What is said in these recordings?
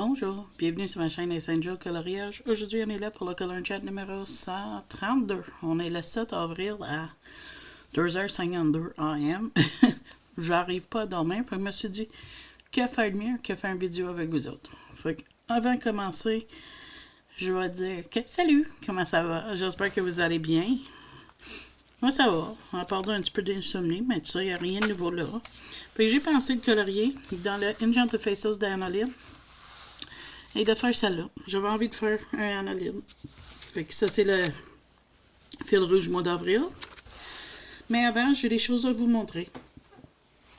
Bonjour, bienvenue sur ma chaîne Essential Coloriage. Aujourd'hui, on est là pour le Color Chat numéro 132. On est le 7 avril à 2h52 AM. J'arrive pas à dormir, puis je me suis dit, que faire de mieux que faire une vidéo avec vous autres. Fait que, avant de commencer, je vais dire que salut, comment ça va? J'espère que vous allez bien. Moi, ça va, à part d'un petit peu d'insomnie, mais tu sais, il n'y a rien de nouveau là. Fait que j'ai pensé de colorier dans le Enchanted Faces d'Annolyn et de faire celle-là. J'avais envie de faire un Annolyn. Fait que ça, c'est le fil rouge du mois d'avril. Mais avant, j'ai des choses à vous montrer.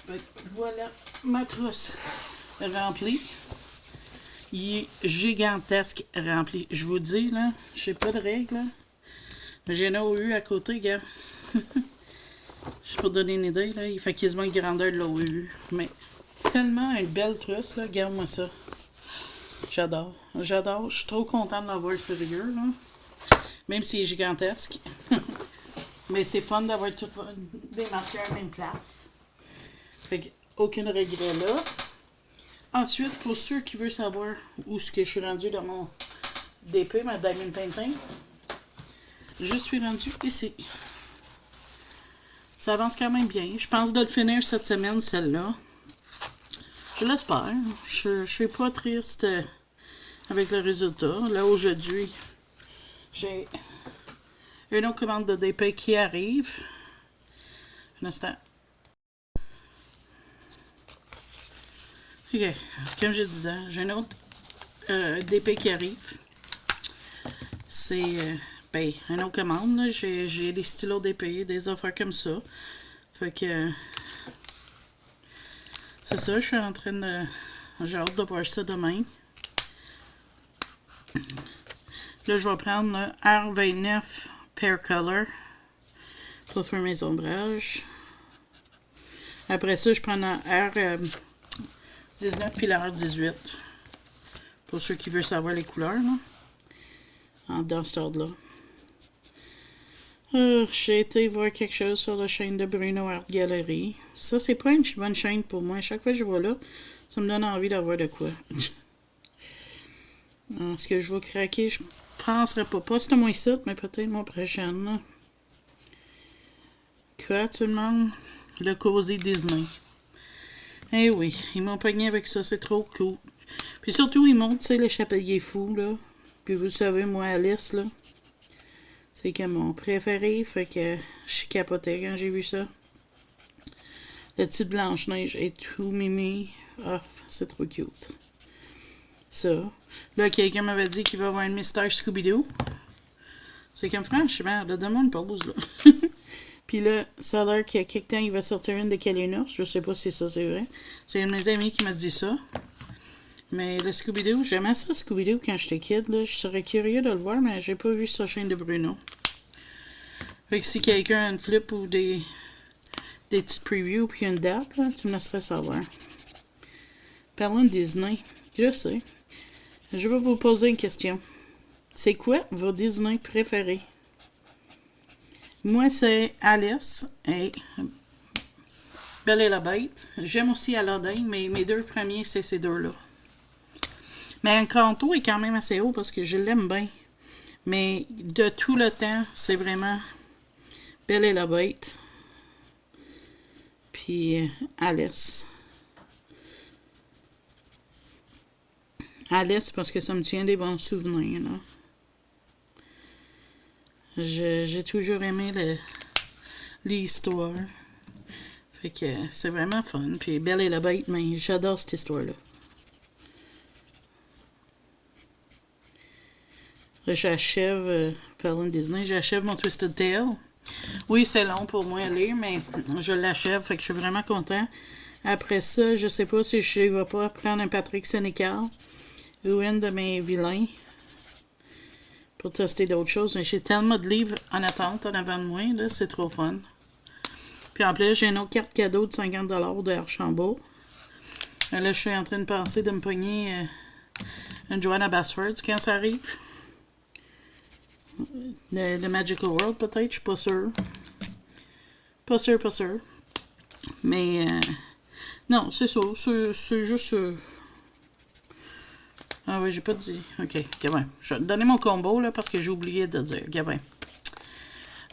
Fait que voilà ma trousse remplie. Il est gigantesque rempli. Je vous dis, là, je sais pas de règles, là. J'ai un OU à côté, gars. Je peux te donner une idée, là. Il fait quasiment une grandeur de l'OU. Mais tellement une belle trousse, là. Regarde-moi ça. J'adore. J'adore. Je suis trop contente d'avoir ce rigueur, là. Même s'il est gigantesque. Mais c'est fun d'avoir tout des marqueurs à la même place. Fait que, aucun regret là. Ensuite, pour ceux qui veulent savoir où ce que je suis rendu dans mon DP, ma Diamond Painting, je suis rendu ici. Ça avance quand même bien. Je pense de le finir cette semaine, celle-là. Je l'espère. Je suis pas triste avec le résultat. Là, aujourd'hui, j'ai une autre commande de DP qui arrive. Un instant. Ok, comme je disais, j'ai une autre DP qui arrive. C'est une autre commande. J'ai des stylos DP, des affaires comme ça. Fait que c'est ça, je suis en train de. J'ai hâte de voir ça demain. Là, je vais prendre le R29 Pear Color pour faire mes ombrages. Après ça, je prends le R19 puis le R18. Pour ceux qui veulent savoir les couleurs, là. Dans cet ordre-là. J'ai été voir quelque chose sur la chaîne de Bruno Art Gallery. Ça, c'est pas une bonne chaîne pour moi. Chaque fois que je vois là, ça me donne envie d'avoir de quoi. Est-ce que je vais craquer? Je penserais pas. Pas ce mois-ci, mais peut-être mon prochain. Là. Quoi, tout le monde? Le Cozy Disney. Eh oui, ils m'ont pogné avec ça. C'est trop cool. Puis surtout, ils montrent, tu sais, le Chapelier Fou, là. Puis vous savez, moi, Alice, là. C'est comme mon préféré, fait que je suis capotée quand j'ai vu ça. Le petit Blanche-Neige est tout mimi. Ah, c'est trop cute. Ça. Là, quelqu'un m'avait dit qu'il va y avoir un mystère Scooby-Doo. C'est comme franchement, là, donne-moi une pause, là. Puis là, ça a l'air qu'il y a quelque temps, il va sortir une de Kalénos. Je sais pas si ça, c'est vrai. C'est un de mes amis qui m'a dit ça. Mais le Scooby-Doo, j'aimais ça, Scooby-Doo, quand j'étais kid. Là. Je serais curieux de le voir, mais j'ai pas vu sur la chaîne de Bruno. Fait que si quelqu'un a une flip ou des petites previews puis une date, là, tu me laisserais savoir. Parlons de Disney, je sais. Je vais vous poser une question. C'est quoi vos Disney préférés? Moi, c'est Alice et Belle et la Bête. J'aime aussi Aladdin, mais mes deux premiers, c'est ces deux-là. Mais Encanto est quand même assez haut parce que je l'aime bien. Mais de tout le temps, c'est vraiment Belle et la Bête. Puis Alice. Alice parce que ça me tient des bons souvenirs. Là. J'ai toujours aimé l'histoire. Fait que c'est vraiment fun. Puis Belle et la Bête, mais j'adore cette histoire-là. J'achève, parlant de Disney, j'achève mon Twisted Tail. Oui, c'est long pour moi à lire, mais je l'achève, fait que je suis vraiment content. Après ça, je sais pas si je vais pas prendre un Patrick Sénécal ou une de mes vilains pour tester d'autres choses. Mais j'ai tellement de livres en attente en avant de moi, là, c'est trop fun. Puis en plus, j'ai une autre carte cadeau de 50$ de Archambault. Là, je suis en train de penser de me pogner une Joanna Basford quand ça arrive. Le Magical World, peut-être, je suis pas sûre. Pas sûre. Mais, non, c'est ça. C'est juste Ah oui, j'ai pas dit. OK, Gabin. Je vais te donner mon combo, là, parce que j'ai oublié de dire. Gabin.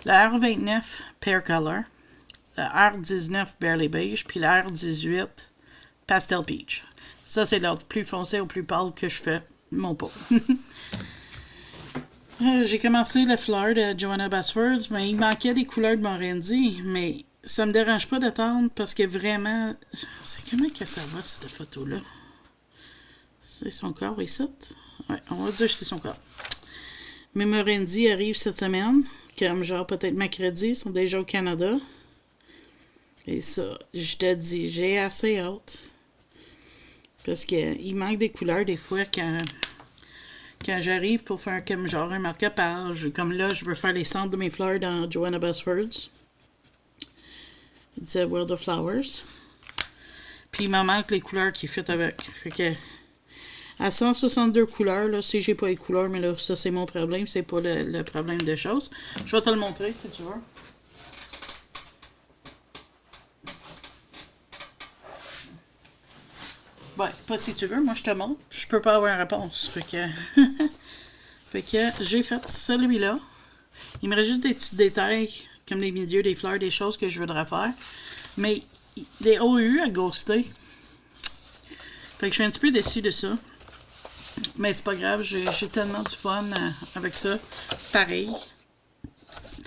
La R29 Pear Color. La R19 Barley Beige. Puis la R18 Pastel Peach. Ça, c'est l'ordre plus foncé ou plus pâle que je fais mon pot. J'ai commencé le fleur de Johanna Basford, mais il manquait des couleurs de Morendi, mais ça me dérange pas d'attendre parce que vraiment, c'est comment que ça va cette photo-là? C'est son corps ici? Ouais, on va dire que c'est son corps. Mes Morendi arrivent cette semaine, comme genre peut-être mercredi, ils sont déjà au Canada. Et ça, je te dis, j'ai assez hâte. Parce qu'il manque des couleurs des fois quand j'arrive pour faire comme genre un marque-page. Comme là, je veux faire les centres de mes fleurs dans Johanna Basford. The World of Flowers. Puis il me manque les couleurs qui fit avec. Fait que à 162 couleurs, là, si j'ai pas les couleurs, mais là, ça c'est mon problème, c'est pas le problème de choses. Je vais te le montrer si tu veux. Ouais, pas si tu veux, moi je te montre. Je peux pas avoir une réponse. Fait que, fait que j'ai fait celui-là. Il me reste juste des petits détails, comme les milieux, des fleurs, des choses que je voudrais faire. Mais des OU à ghoster. Fait que je suis un petit peu déçue de ça. Mais c'est pas grave, j'ai tellement du fun avec ça. Pareil.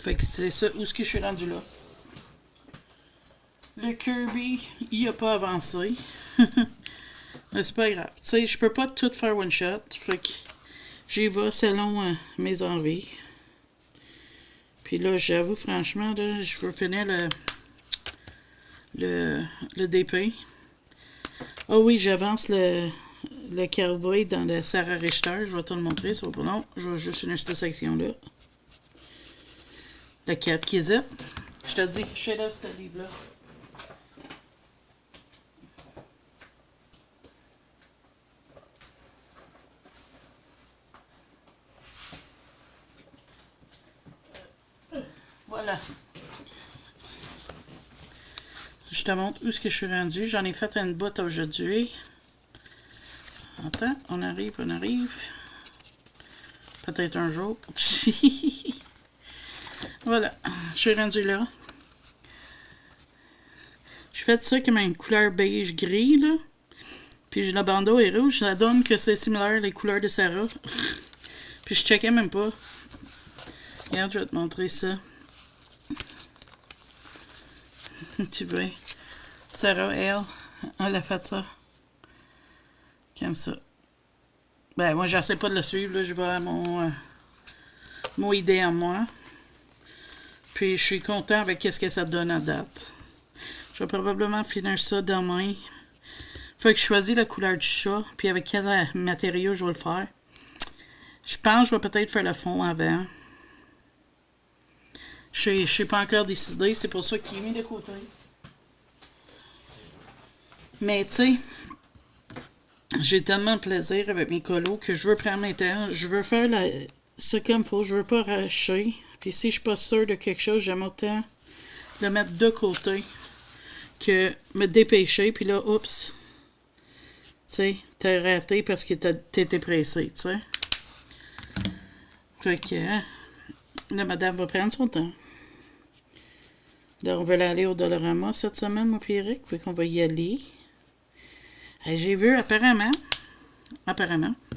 Fait que c'est ça, où est-ce que je suis rendu là. Le Kirby, il a pas avancé. Mais c'est pas grave. Tu sais, je peux pas tout faire one shot. Fait que j'y vais selon mes envies. Puis là, j'avoue, franchement, là, je veux finir le DP. Ah oui, j'avance le cowboy dans le Sarah Richter. Je vais te le montrer, ça va pas long. Je vais juste finir cette section-là. Le Catechizit. Je te dis, chef-d'œuvre, ce livre-là. Voilà. Je te montre où est-ce que je suis rendu. J'en ai fait une botte aujourd'hui. Attends, on arrive. Peut-être un jour. Voilà, je suis rendu là. Je fais ça comme une couleur beige gris, là. Puis le bandeau est rouge. Ça donne que c'est similaire les couleurs de Sarah. Puis je checkais même pas. Regarde, je vais te montrer ça. Tu vois. Sarah, elle a fait ça. Comme ça. Ben, moi, j'essaie pas de le suivre, là. Je vais à mon idée à moi. Puis, je suis content avec ce que ça donne à date. Je vais probablement finir ça demain. Faut que je choisisse la couleur du chat. Puis, avec quel matériau je vais le faire. Je pense que je vais peut-être faire le fond avant. Je suis pas encore décidé. C'est pour ça qu'il est mis de côté. Mais, tu sais, j'ai tellement de plaisir avec mes colos que je veux prendre mes temps. Je veux faire ça comme il faut. Je veux pas arracher. Puis si je suis pas sûre de quelque chose, j'aime autant le mettre de côté que me dépêcher. Puis là, oups, tu sais, t'as raté parce que t'étais pressé, tu sais. Fait que la madame va prendre son temps. Là, on va aller au Dollarama cette semaine, moi et Eric. Fait qu'on va y aller. J'ai vu apparemment,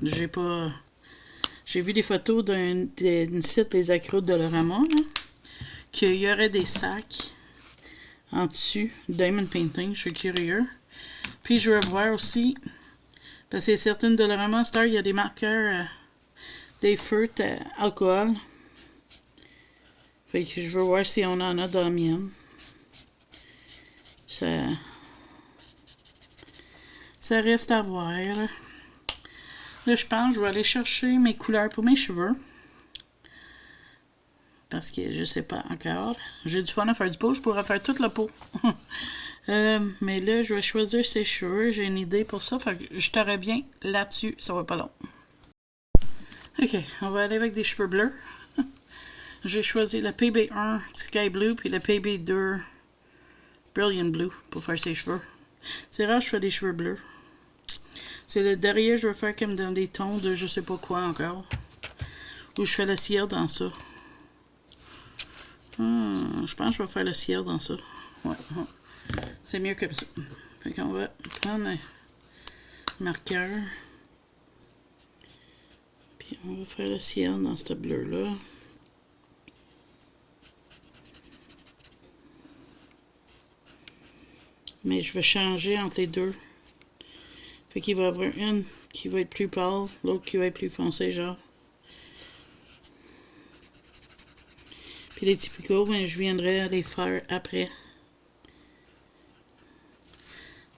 j'ai vu des photos d'un site des accros de Dollarama, qu'il y aurait des sacs en dessus, Diamond Painting, je suis curieux. Puis je veux voir aussi, parce que certaines Dollarama Star, il y a des marqueurs, des feutres alcool. Fait que je veux voir si on en a dans la mienne. Ça reste à voir. Là, je pense que je vais aller chercher mes couleurs pour mes cheveux. Parce que je sais pas encore. J'ai du fun à faire du pot, je pourrais faire toute la peau. Mais là, je vais choisir ses cheveux. J'ai une idée pour ça. Fait que je t'aurais bien là-dessus. Ça va pas long. Ok, on va aller avec des cheveux bleus. J'ai choisi le PB1 Sky Blue puis le PB2 Brilliant Blue pour faire ses cheveux. C'est rare que je fais des cheveux bleus. C'est le derrière, je veux faire comme dans des tons de je sais pas quoi encore. Ou je fais le cire dans ça. Je pense que je vais faire le cire dans ça. Ouais. C'est mieux comme ça. Fait qu'on va prendre un marqueur. Puis on va faire le ciel dans ce bleu-là. Mais je vais changer entre les deux. Fait qu'il va y avoir une qui va être plus pâle, l'autre qui va être plus foncé, genre. Puis les typicaux, ben, je viendrai les faire après.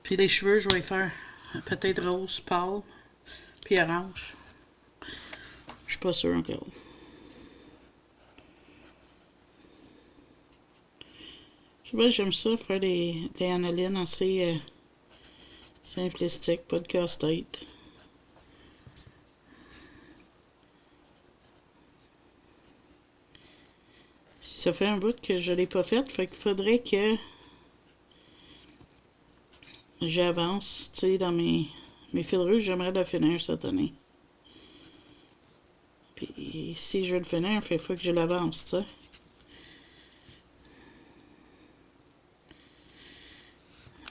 Puis les cheveux, je vais les faire peut-être rose, pâle, puis orange. Je suis pas sûre encore. Je sais pas, j'aime ça, faire des anolines assez simplistiques, pas de casse-tête. Ça fait un bout que je l'ai pas fait, fait qu'il faudrait que j'avance, tu sais, dans mes fils rouges, j'aimerais le finir cette année. Puis si je veux le finir, il faut que je l'avance, tu sais.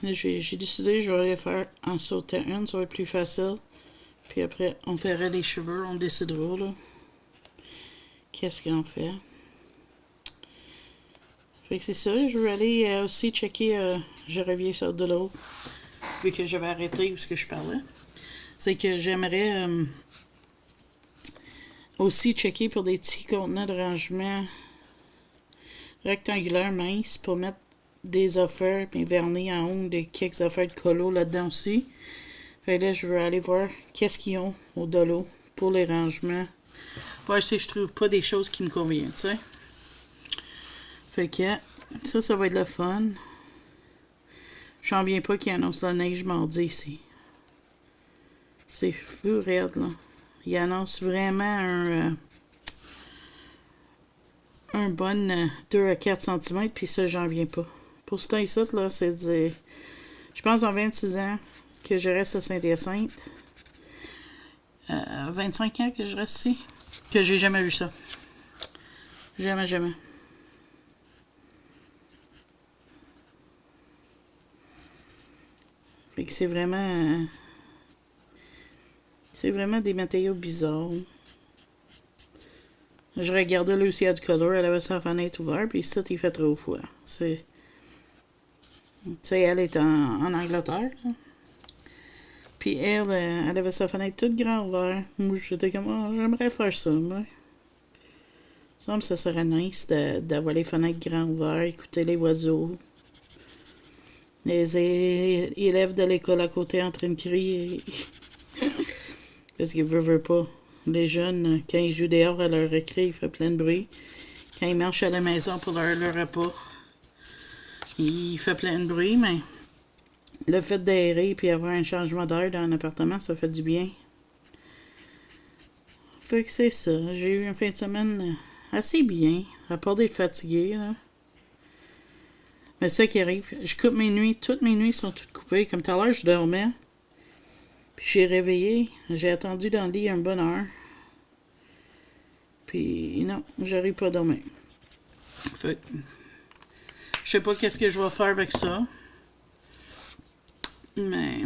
J'ai décidé que je vais les faire en sautant une, ça va être plus facile. Puis après, on ferait les cheveux, on décidera, là. Qu'est-ce qu'on fait? Fait que c'est ça, je vais aller aussi checker, je reviens sur de l'eau, vu que j'avais arrêté où ce que je parlais. C'est que j'aimerais aussi checker pour des petits contenants de rangement rectangulaires minces pour mettre des affaires, puis vernis en haut, des quelques affaires de colo là-dedans aussi. Fait que là, je vais aller voir qu'est-ce qu'ils ont au dolo pour les rangements. Voir si je trouve pas des choses qui me conviennent, tu sais. Fait que ça va être le fun. J'en viens pas qu'il annonce la neige mardi ici. C'est fou raide, là. Il annonce vraiment un bon 2 à 4 cm, puis ça, j'en viens pas. Pour ce temps ici, là, c'est dire... Je pense en 26 ans que je reste à Saint-Hyacinthe. 25 ans que je reste ici. Que j'ai jamais vu ça. Jamais, jamais. Fait que c'est vraiment... c'est vraiment des matériaux bizarres. Je regardais Lucia du Color, elle avait sa fenêtre ouverte, puis ça, il fait trop froid. C'est... Tu sais, elle est en Angleterre, là. Puis elle avait sa fenêtre toute grande ouverte. Moi, j'étais comme, oh, j'aimerais faire ça, moi. Il me semble que ça serait nice d'avoir les fenêtres grandes ouvertes, écouter les oiseaux. Les élèves de l'école à côté en train de crier. Parce qu'ils veulent pas. Les jeunes, quand ils jouent dehors à leur récré, il fait plein de bruit. Quand ils marchent à la maison pour leur repas, il fait plein de bruit, mais le fait d'aérer et avoir un changement d'air dans un appartement, ça fait du bien. Fait que c'est ça. J'ai eu une fin de semaine assez bien, à part d'être fatigué, là. Mais c'est ça qui arrive. Je coupe mes nuits. Toutes mes nuits sont toutes coupées. Comme tout à l'heure, je dormais. Puis j'ai réveillé. J'ai attendu dans le lit une bonne heure. Puis non, j'arrive pas à dormir. Fait je sais pas qu'est-ce que je vais faire avec ça. Mais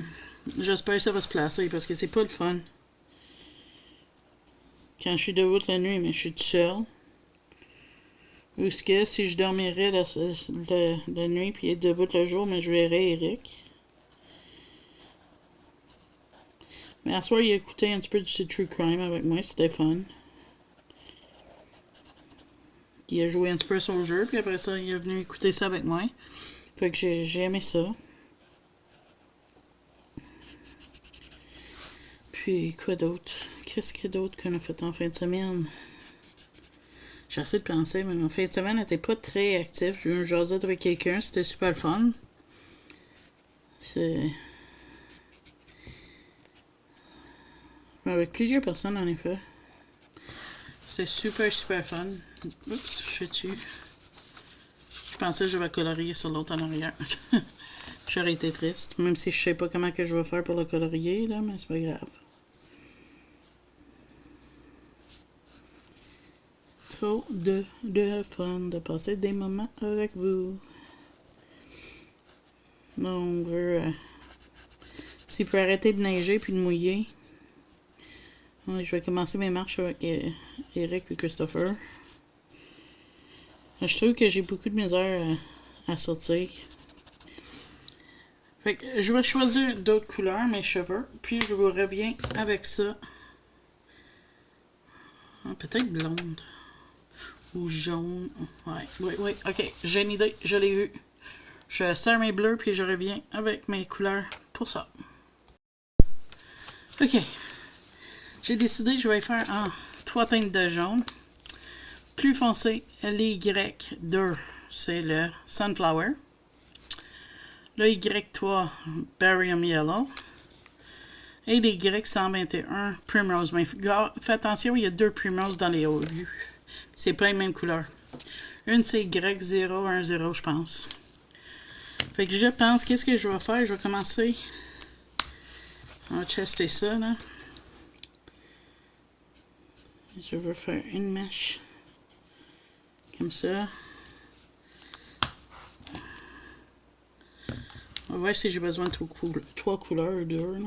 j'espère que ça va se placer parce que c'est pas le fun. Quand je suis debout la nuit, mais je suis tout seul. Ou est-ce que si je dormirais la nuit puis être debout le jour, mais je verrais Eric. Mais à soir, il a écouté un petit peu du True Crime avec moi, c'était fun. Il a joué un petit peu sur le jeu, puis après ça, il est venu écouter ça avec moi. Fait que j'ai aimé ça. Puis, quoi d'autre? Qu'est-ce qu'il y a d'autre qu'on a fait en fin de semaine? J'essaie de penser, mais ma fin de semaine n'était pas très active. J'ai eu une jasette avec quelqu'un, c'était super fun. C'est... avec plusieurs personnes, en effet. C'est super, super fun. Oups, je suis dessus. Je pensais que je vais colorier sur l'autre en arrière. J'aurais été triste, même si je sais pas comment que je vais faire pour le colorier, là, mais c'est pas grave. Trop de fun de passer des moments avec vous. On veut... s'il peut arrêter de neiger puis de mouiller. Ouais, je vais commencer mes marches avec Eric et Christopher. Je trouve que j'ai beaucoup de misère à sortir. Fait que je vais choisir d'autres couleurs, mes cheveux, puis je vous reviens avec ça. Peut-être blonde. Ou jaune. Ouais, ok, j'ai une idée, je l'ai vu. Je serre mes bleus, puis je reviens avec mes couleurs pour ça. Ok. J'ai décidé que je vais faire en 3 teintes de jaune. Plus foncé, les Y2, c'est le Sunflower. Le Y3, Barium Yellow. Et les Y121, Primrose. Mais fais attention, il y a 2 Primrose dans les hauts lieux. C'est pas les mêmes couleurs. Une, c'est Y010, je pense. Fait que je pense, qu'est-ce que je vais faire? Je vais commencer. On va tester ça, là. Je vais faire une mèche. Comme ça. On va voir si j'ai besoin de 3 couleurs ou 2, là.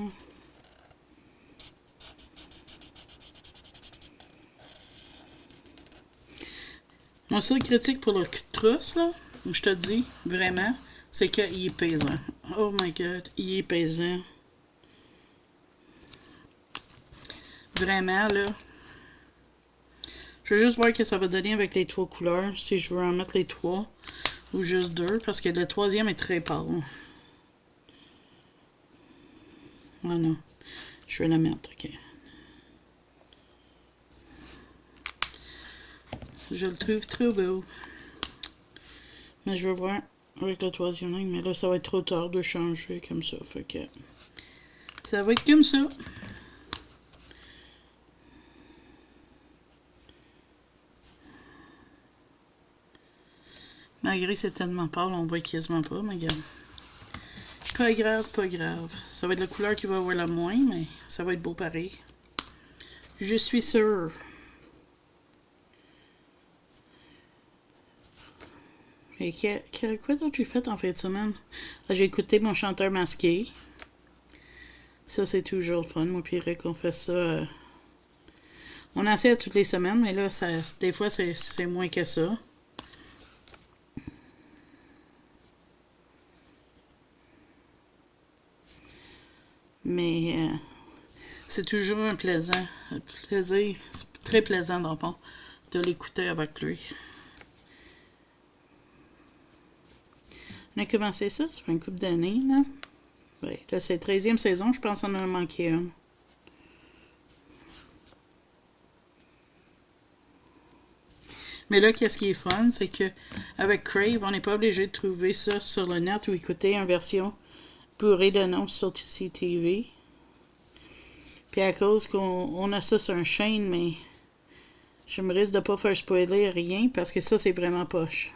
Mon seul critique pour le trousse, là, je te dis, vraiment, c'est qu'il est pesant. Oh my god, il est pesant. Vraiment, là. Je vais juste voir ce que ça va donner avec les 3 couleurs, si je veux en mettre les 3 ou juste 2, parce que le 3e est très pâle. Oh non, je vais la mettre, ok. Je le trouve trop beau. Mais je vais voir avec le 3e ligne, mais là, ça va être trop tard de changer comme ça, fait que ça va être comme ça. Malgré c'est tellement pâle, on voit quasiment pas, mais regarde. Pas grave, pas grave. Ça va être la couleur qui va avoir la moins, mais ça va être beau pareil. Je suis sûre. Et quoi d'autre j'ai fait en fin de semaine? J'ai écouté mon chanteur masqué. Ça, c'est toujours le fun. Moi, puis Eric, on fait ça. On en essaie toutes les semaines, mais là, des fois, c'est moins que ça. Mais c'est toujours un plaisir. C'est très plaisant, dans le fond, de l'écouter avec lui. On a commencé ça fait une couple d'années, là. Oui, là, c'est 13e saison, je pense qu'on en a manqué une. Mais là, qu'est-ce qui est fun, c'est que avec Crave, on n'est pas obligé de trouver ça sur le net ou écouter une version purée d'annonces sur CTV. Puis à cause qu'on a ça sur un chaîne, mais je me risque de pas faire spoiler rien parce que ça, c'est vraiment poche.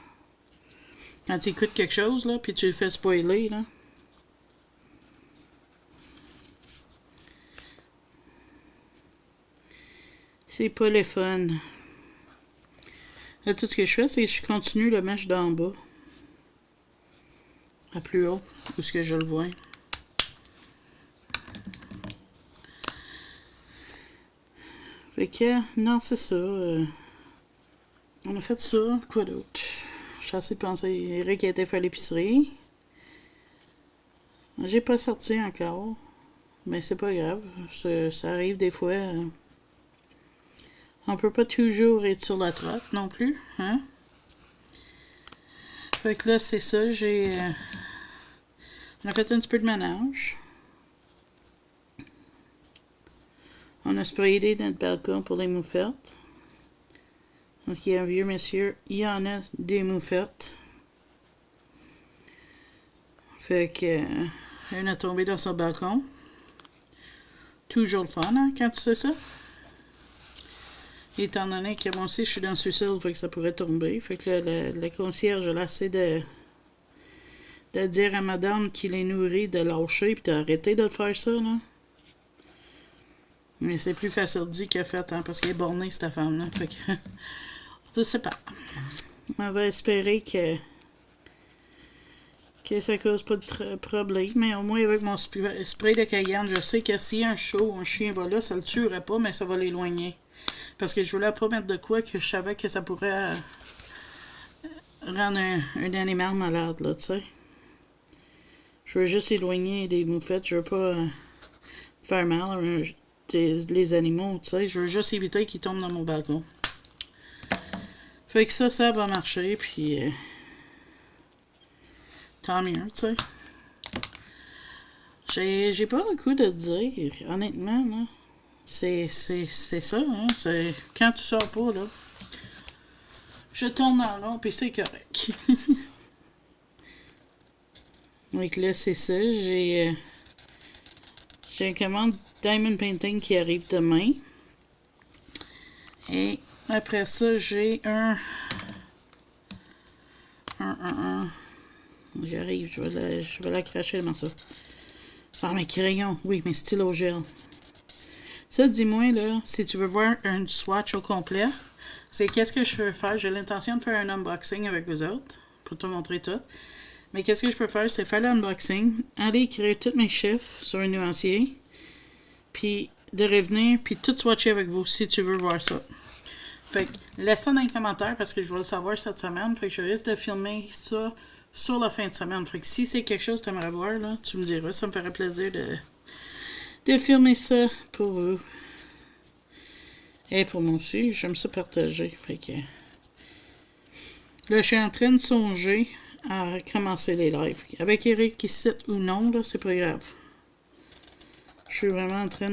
Quand tu écoutes quelque chose, là, puis tu le fais spoiler, là. C'est pas le fun. Là, tout ce que je fais, c'est que je continue le mèche d'en bas. À plus haut, où ce que je le vois. Fait que, non, c'est ça. On a fait ça. Quoi d'autre? J'ai assez pensé. Eric a été faire l'épicerie. J'ai pas sorti encore. Mais c'est pas grave. Ça arrive des fois. On peut pas toujours être sur la trotte non plus. Hein? Fait que là, c'est ça. On a fait un petit peu de ménage. On a sprayé notre balcon pour les moufettes. Parce qu'il y a un vieux monsieur, il y en a des moufettes. Fait que on a tombé dans son balcon. Toujours le fun, hein, quand tu sais ça. Étant donné que moi aussi, je suis dans le sous-sol, fait que ça pourrait tomber. Fait que là, le concierge a assez de de dire à madame qui les nourrit de lâcher puis d'arrêter de le faire ça, là. Mais c'est plus facile dit que fait, hein, parce qu'elle est bornée, cette femme-là. Fait que, je sais pas. On va espérer que ça cause pas de problème. Mais au moins, avec mon spray de Cayenne, je sais que si un chat ou un chien va là, ça le tuerait pas, mais ça va l'éloigner. Parce que je voulais pas mettre de quoi que je savais que ça pourrait rendre un animal malade, là, tu sais. Je veux juste éloigner des moufettes. Je veux pas faire mal les animaux, tu sais. Je veux juste éviter qu'ils tombent dans mon balcon. Fait que ça va marcher, puis tant mieux, tu sais. J'ai pas beaucoup de dire, honnêtement, là. C'est ça, hein. C'est quand tu sors pas, là. Je tourne dans l'ombre, puis c'est correct. Donc là, c'est ça. J'ai une commande Diamond Painting qui arrive demain. Et après ça, j'ai J'arrive, je vais la cracher, le morceau. Ah, mes crayons. Oui, mes stylos gel. Ça, dis-moi, là, si tu veux voir un swatch au complet, c'est qu'est-ce que je veux faire. J'ai l'intention de faire un unboxing avec vous autres, pour te montrer tout. Mais qu'est-ce que je peux faire, c'est faire l'unboxing, aller écrire tous mes chiffres sur un nuancier, puis de revenir, puis tout swatcher avec vous, si tu veux voir ça. Fait que, laisse ça dans les commentaires, parce que je vais le savoir cette semaine. Fait que je risque de filmer ça sur la fin de semaine. Fait que si c'est quelque chose que tu aimerais voir, là, tu me diras. Ça me ferait plaisir de filmer ça pour vous. Et pour moi aussi, j'aime ça partager. Fait que là, je suis en train de songer à commencer les lives. Avec Eric ici ou non, là, c'est pas grave. Je suis vraiment en train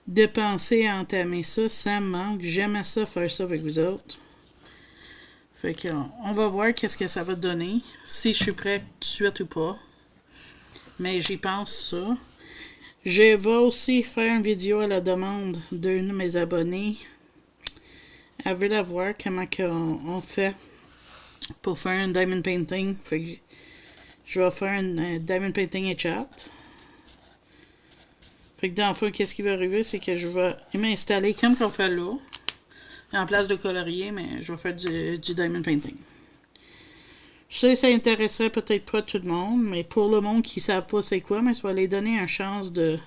de penser à entamer ça. Ça me manque. J'aime ça faire ça avec vous autres. Fait que on va voir qu'est-ce que ça va donner. Si je suis prêt tout de suite ou pas. Mais j'y pense ça. Je vais aussi faire une vidéo à la demande d'un de mes abonnés. Elle veut la voir comment on fait pour faire un diamond painting. Fait que je vais faire un diamond painting et chat. Fait que dans le fond, qu'est-ce qui va arriver, c'est que je vais m'installer comme qu'on fait là. En place de colorier, mais je vais faire du diamond painting. Je sais que ça intéresserait peut-être pas tout le monde, mais pour le monde qui ne savent pas c'est quoi, mais ça va les donner une chance de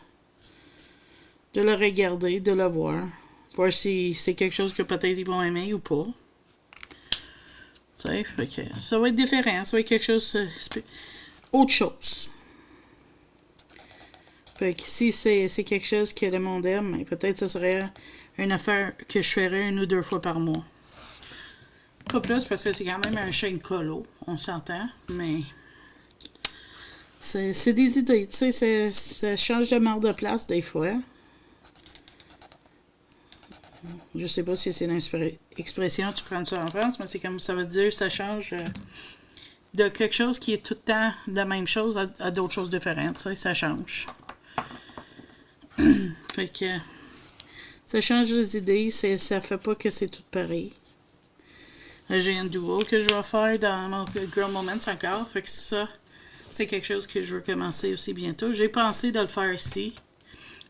le regarder, de le voir. Voir si c'est quelque chose que peut-être ils vont aimer ou pas. Tu sais, fait que ça va être différent, ça va être quelque chose autre chose. Fait que si c'est quelque chose que le monde aime, peut-être ce serait une affaire que je ferais 1 ou 2 fois par mois. Pas plus parce que c'est quand même un chaîne colo, on s'entend, mais c'est des idées, tu sais, ça change de marre de place des fois. Je sais pas si c'est une expression, tu prends ça en France, mais c'est comme ça veut dire, ça change de quelque chose qui est tout le temps la même chose à d'autres choses différentes, tu sais, ça change. Fait que ça change les idées, ça fait pas que c'est tout pareil. J'ai un duo que je vais faire dans mon Girl Moments encore. Fait que ça, c'est quelque chose que je veux commencer aussi bientôt. J'ai pensé de le faire ici.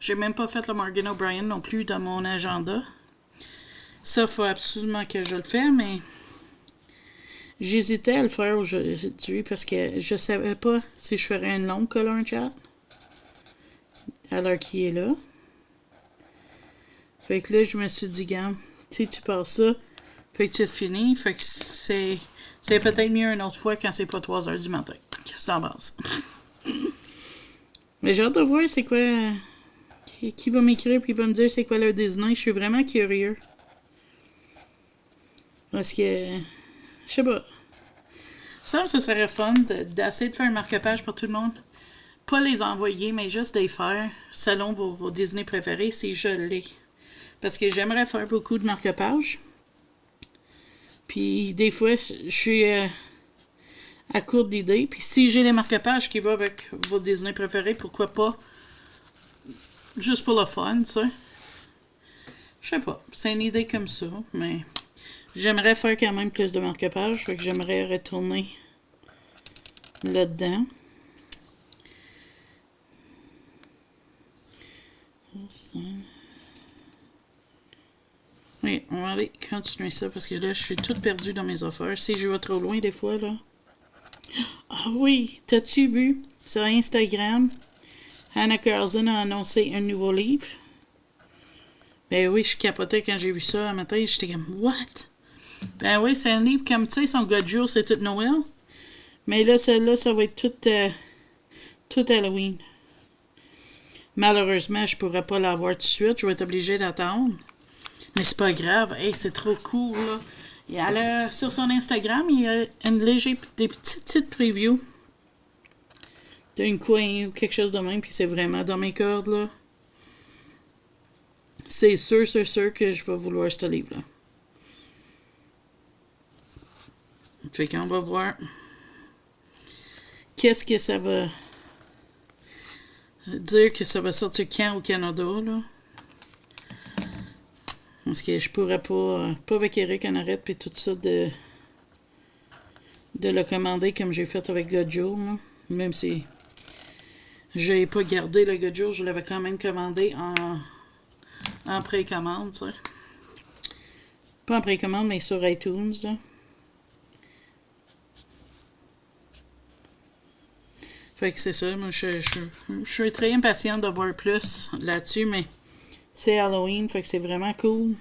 J'ai même pas fait le Morgan O'Brien non plus dans mon agenda. Ça, faut absolument que je le fasse, mais j'hésitais à le faire aujourd'hui parce que je savais pas si je ferais une longue color chat à l'heure qui est là. Fait que là, je me suis dit, gars, si tu passes ça, fait que tu as fini, fait que c'est peut-être mieux une autre fois quand c'est pas 3 heures du matin. Qu'est-ce que t'en penses? Mais j'ai hâte de voir c'est quoi... Qui va m'écrire puis va me dire c'est quoi leur Disney. Je suis vraiment curieux. Parce que... Je sais pas. Ça serait fun d'essayer de faire un marque-page pour tout le monde. Pas les envoyer, mais juste les faire selon vos Disney préférés si je l'ai. Parce que j'aimerais faire beaucoup de marque-pages. Puis des fois, je suis à court d'idées. Puis si j'ai les marque-pages qui vont avec vos Disney préférés, pourquoi pas? Juste pour le fun, tu sais. Je sais pas. C'est une idée comme ça, mais j'aimerais faire quand même plus de marque-pages. Fait que j'aimerais retourner là-dedans. Oui, on va aller continuer ça parce que là, je suis toute perdue dans mes affaires. Si je vais trop loin des fois, là. Ah oui, t'as-tu vu sur Instagram, Hannah Carlson a annoncé un nouveau livre? Ben oui, je capotais quand j'ai vu ça un matin. J'étais comme, what? Ben oui, c'est un livre comme, tu sais, son gars de jour, c'est tout Noël. Mais là, celle-là, ça va être tout Halloween. Malheureusement, je pourrais pas l'avoir tout de suite. Je vais être obligée d'attendre. Mais c'est pas grave. Hey, c'est trop cool, là. Et alors, sur son Instagram, il y a des petites previews d'un coin ou quelque chose de même. Puis c'est vraiment dans mes cordes, là. C'est sûr que je vais vouloir ce livre-là. Fait qu'on va voir qu'est-ce que ça va dire que ça va sortir quand au Canada, là. Parce que je pourrais pas avec Eric en arrête puis tout ça de le commander comme j'ai fait avec Gojo, là. Même si j'ai pas gardé le Gojo, je l'avais quand même commandé en précommande, tu sais. Pas en précommande, mais sur iTunes, là. Fait que c'est ça, moi je suis très impatiente de voir plus là-dessus, mais c'est Halloween, fait que c'est vraiment cool.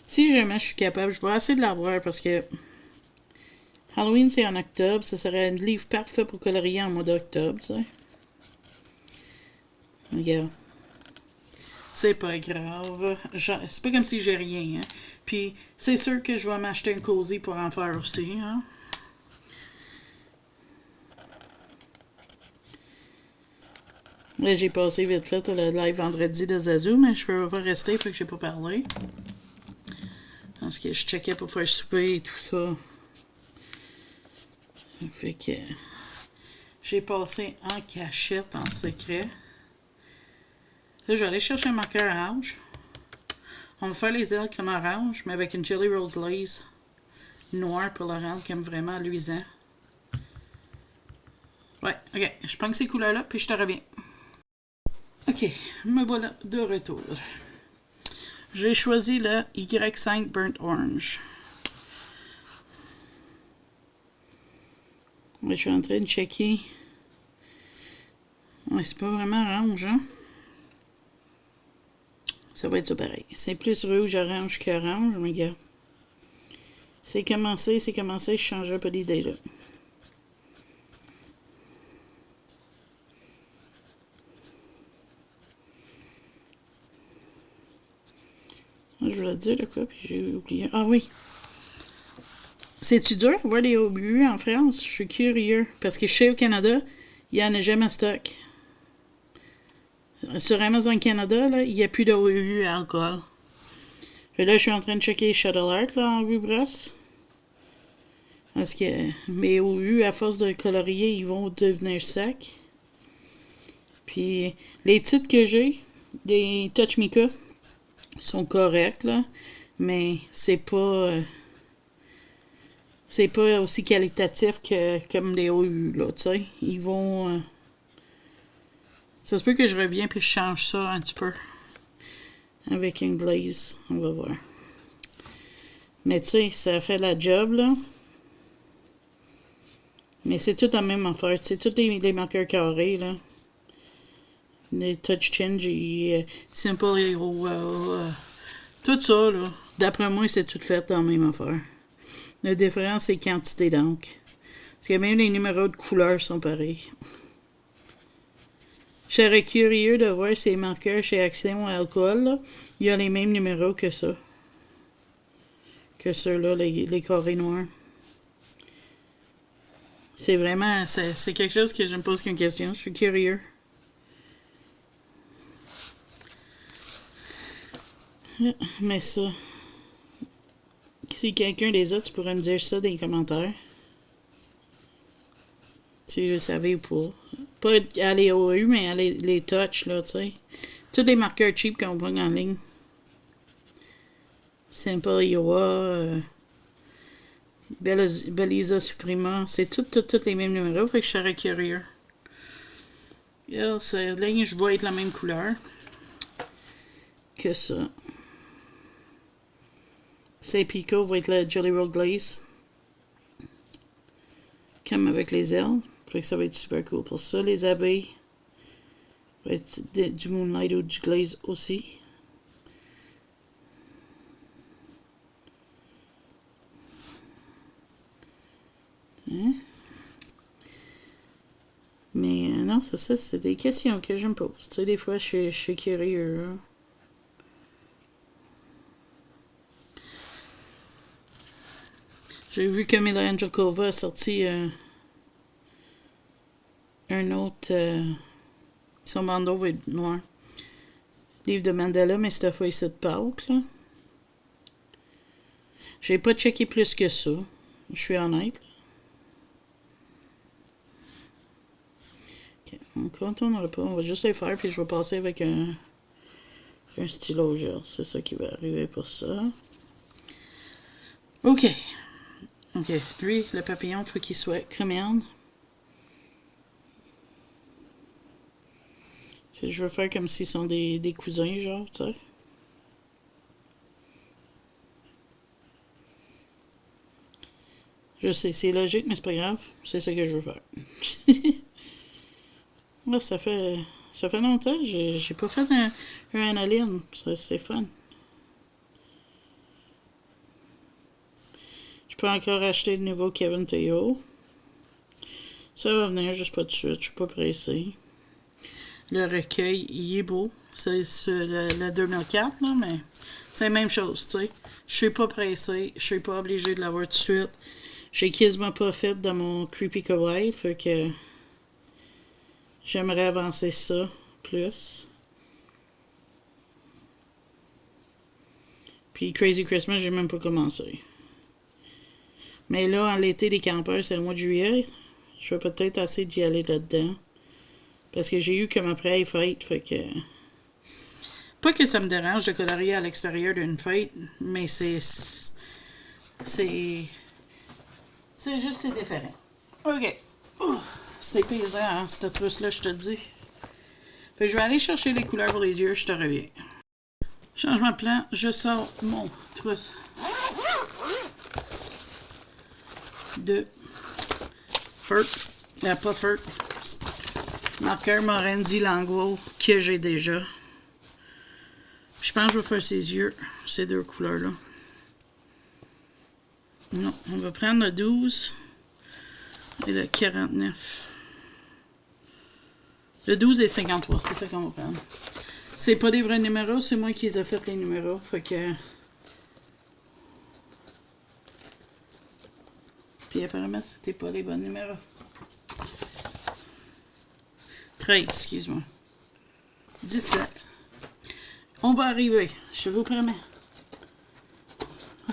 Si jamais je suis capable, je vais essayer de l'avoir parce que Halloween c'est en octobre, ça serait un livre parfait pour colorier en mois d'octobre, tu sais. Regarde. C'est pas grave. C'est pas comme si j'ai rien, hein. Puis c'est sûr que je vais m'acheter un cozy pour en faire aussi, hein. Là, j'ai passé vite fait le live vendredi de Zazu, mais je peux pas rester, fait que j'ai pas parlé. Parce que je checkais pour faire souper et tout ça. Fait que j'ai passé en cachette, en secret. Là, je vais aller chercher un marqueur orange. On va faire les ailes comme orange, mais avec une Jelly Roll Glaze noire pour le rendre comme vraiment luisant. Ouais, ok. Je prends ces couleurs-là, puis je te reviens. Ok, me voilà de retour. J'ai choisi le Y5 Burnt Orange. Je suis en train de checker. Ouais, c'est pas vraiment orange, hein? Ça va être ça pareil. C'est plus rouge-orange qu'orange, mais gars. C'est commencé, je change un peu d'idée, là. Je voulais dire de quoi, puis j'ai oublié. Ah oui! C'est-tu dur de voir les OU en France? Je suis curieux. Parce que je sais au Canada, il n'y en a jamais en stock. Sur Amazon Canada, là, il n'y a plus d'OU à alcool. Puis là, je suis en train de checker Shuttle Art là, en rue Brosse. Parce que mes OU, à force de colorier, ils vont devenir secs. Puis les titres que j'ai, des Touch Mika, sont corrects, là. Mais c'est pas aussi qualitatif que comme les OU, là, tu sais. Ils vont... ça se peut que je revienne puis je change ça un petit peu. Avec une glaze. On va voir. Mais tu sais, ça fait la job, là. Mais c'est tout la même affaire. C'est tous les marqueurs carrés, là. Les touch change et simple hero. Tout ça, là. D'après moi, c'est tout fait dans la même affaire. La différence, c'est quantité d'encre. Parce que même les numéros de couleurs sont pareils. Je serais curieux de voir ces marqueurs chez Action Alcool, là. Il y a les mêmes numéros que ça. Que ceux-là, les carrés noirs. C'est vraiment... C'est quelque chose que je me pose comme question. Je suis curieux. Mais ça... Si quelqu'un les a, tu pourrais me dire ça dans les commentaires. Si vous le savez ou pas. Pas à les OU, mais à les touch, là, tu sais. Tous les marqueurs cheap qu'on prend en ligne. Simple Iowa. Belisa Suprema. C'est tous les mêmes numéros, fait que je serais curieux. Cette ligne, je vais être la même couleur que ça. C'est Pico va être la Jelly Roll Glaze. Comme avec les ailes. Fait que ça va être super cool pour ça. Les abeilles va être du Moonlight ou du Glaze aussi. Hein? Mais non, c'est ça, c'est des questions que je me pose. Tu sais, des fois, je suis curieux. Hein? J'ai vu que Mila Angelkova a sorti un autre. Son bandeau va être noir. Livre de Mandela, mais cette fois, c'est de Pâques, là. J'ai pas checké plus que ça. Je suis honnête. Ok, on contournera pas. On va juste les faire, puis je vais passer avec un stylo gel. C'est ça qui va arriver pour ça. Ok. Ok, lui, le papillon, il faut qu'il soit crémerne. Je veux faire comme s'ils sont des cousins, genre, tu sais. Je sais, c'est logique, mais c'est pas grave. C'est ça que je veux faire. Là, ça fait longtemps. J'ai pas fait un analine. C'est fun. Je peux encore acheter le nouveau Kevin Teo. Ça va venir, juste pas tout de suite. Je suis pas pressé. Le recueil, il est beau. C'est le 2004, là, mais c'est la même chose, tu sais. Je suis pas pressé. Je suis pas obligé de l'avoir tout de suite. J'ai quasiment pas fait dans mon Creepy Kawaii, fait que j'aimerais avancer ça plus. Puis Crazy Christmas, j'ai même pas commencé. Mais là, en l'été des campeurs, c'est le mois de juillet. Je vais peut-être essayer d'y aller là-dedans. Parce que j'ai eu comme après les fêtes, fait que... Pas que ça me dérange de colorier à l'extérieur d'une fête, mais c'est juste, c'est différent. OK. C'est pesant, hein, cette trousse-là, je te dis. Fait que je vais aller chercher les couleurs pour les yeux, je te reviens. Changement de plan, je sors mon trousse de Furt, pas Furt, marqueur Morendi Languo que j'ai déjà. Je pense que je vais faire ses yeux, ces deux couleurs-là. Non, on va prendre le 12 et le 49. Le 12 et 53, c'est ça qu'on va prendre. C'est pas des vrais numéros, c'est moi qui les ai fait les numéros, fait que... Puis apparemment, c'était pas les bons numéros. 13, excuse-moi. 17. On va arriver, je vous promets.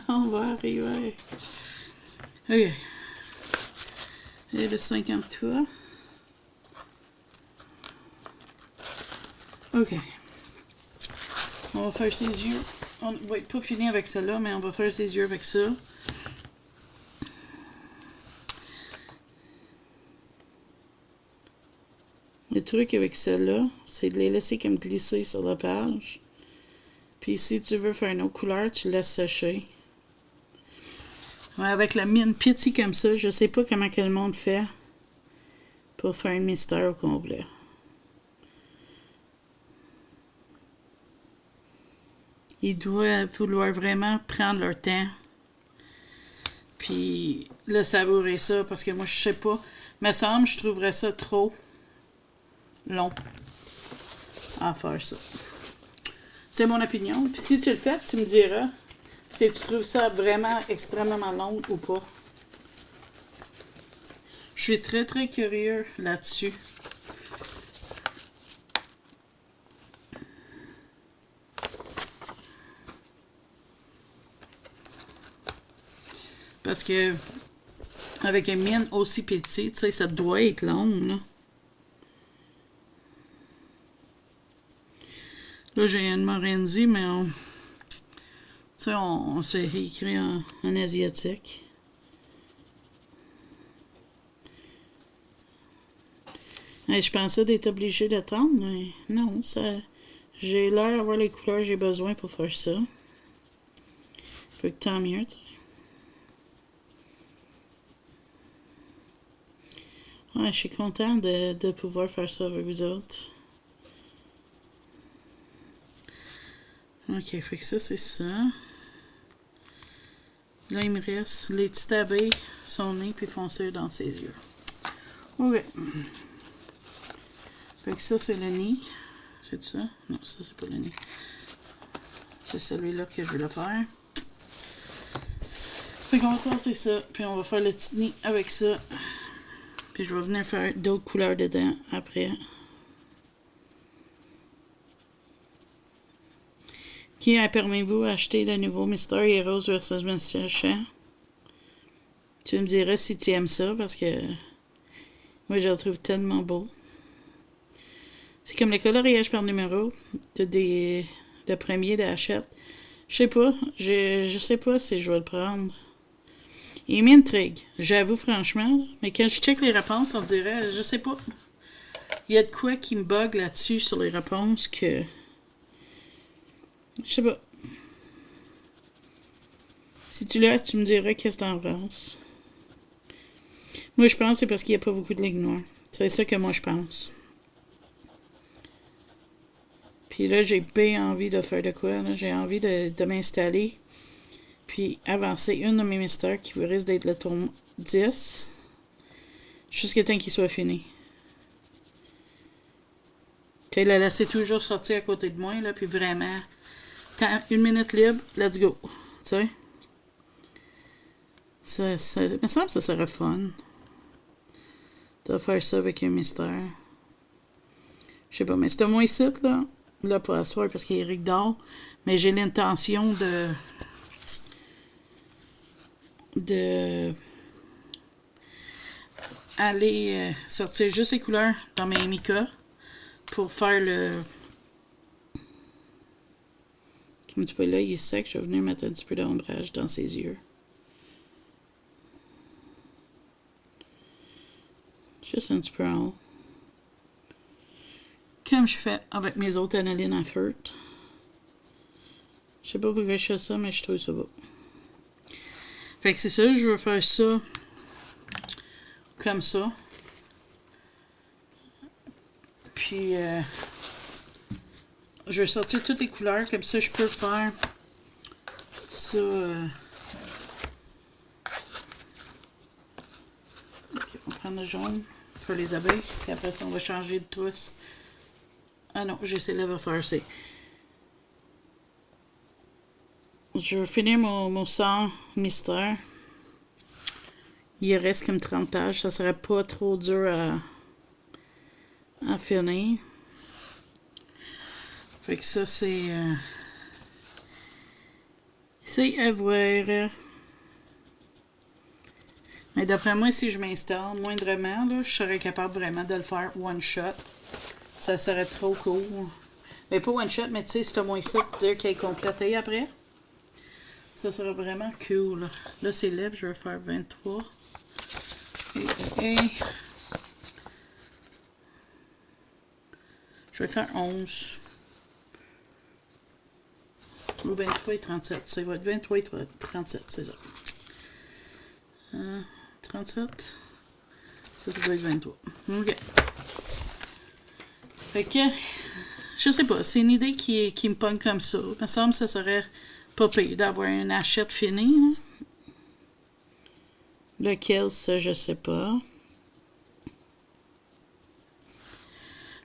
On va arriver. OK. Et le 53. OK. On va faire ses yeux. On va être pas fini avec celle-là, mais on va faire ses yeux avec ça. Le truc avec celle-là, c'est de les laisser comme glisser sur la page. Puis si tu veux faire une autre couleur, tu laisses sécher. Ouais, avec la mine petit comme ça, je sais pas comment que le monde fait pour faire un mystère au complet. Ils doivent vouloir vraiment prendre leur temps. Puis le savourer ça, parce que moi, je sais pas. Me semble, je trouverais ça trop long à faire ça. C'est mon opinion. Puis si tu le fais, tu me diras si tu trouves ça vraiment extrêmement long ou pas. Je suis très très curieux là-dessus. Parce que avec une mine aussi petite, tu sais, ça doit être long, là. Là, j'ai une Morendi, mais on s'est écrit en asiatique. Je pensais d'être obligée d'attendre, mais non, ça. J'ai l'air d'avoir les couleurs que j'ai besoin pour faire ça. Fait que tant mieux, tu sais. Ouais, je suis contente de pouvoir faire ça avec vous autres. Ok, fait que ça, c'est ça. Là, il me reste les petites abeilles, son nez, puis foncer dans ses yeux. Ok. Fait que ça, c'est le nez. C'est ça? Non, ça, c'est pas le nez. C'est celui-là que je voulais faire. Fait qu'on va passer ça, puis on va faire le petit nez avec ça. Puis je vais venir faire d'autres couleurs dedans après. Qui permet-vous d'acheter le nouveau Mystery Heroes vs Mr. Chat? Tu me dirais si tu aimes ça, parce que moi, je le trouve tellement beau. C'est comme le coloriage par numéro. Le premier d'achète. Je sais pas. Je sais pas si je vais le prendre. Il m'intrigue. J'avoue franchement. Mais quand je check les réponses, on dirait, je sais pas. Il y a de quoi qui me bug là-dessus sur les réponses que... Je sais pas. Si tu l'as, tu me diras qu'est-ce que t'en penses. Moi, je pense que c'est parce qu'il n'y a pas beaucoup de lignes noires. C'est ça que moi, je pense. Puis là, j'ai bien envie de faire de quoi. J'ai envie de m'installer. Puis avancer une de mes mystères qui risque d'être le tour 10. Jusqu'à temps qu'il soit fini. Tu la laisser toujours sortir à côté de moi, là, puis vraiment... Une minute libre, let's go. Tu sais? Ça me semble que ça serait fun. De faire ça avec un mystère. Je sais pas, mais c'est moins ici, là. Là, pas à soir parce qu'il est Eric d'or. Mais j'ai l'intention de aller sortir juste les couleurs dans mes Mika pour faire le... Comme tu vois là, il est sec. Je vais venir mettre un petit peu d'ombrage dans ses yeux. Juste un petit peu en haut. Comme je fais avec mes autres anilines en feutre. Je sais pas pourquoi je fais ça, mais je trouve ça beau. Fait que c'est ça, je veux faire ça comme ça. Puis, je vais sortir toutes les couleurs, comme ça je peux faire ça. Okay, on va prendre le jaune, faire les abeilles, puis après ça on va changer de trousse. Ah non, j'essaie de faire ça. Je vais finir mon 100 mystère. Il reste comme 30 pages, ça serait pas trop dur à finir. Fait que ça, c'est à voir. Mais d'après moi, si je m'installe moindrement, là, je serais capable vraiment de le faire one shot. Ça serait trop cool. Mais pas one shot, mais tu sais, c'est au moins ça, dire qu'elle est complétée après. Ça serait vraiment cool. Là, c'est libre, je vais faire 23. Et je vais faire 11. Ou 23 et 37. Ça va être 23 et 37, c'est ça. 37. Ça doit être 23. OK. Fait que, je sais pas, c'est une idée qui me pogne comme ça. Il me semble que ça serait pas pire d'avoir une achète finie. Hein? Lequel, ça, je sais pas.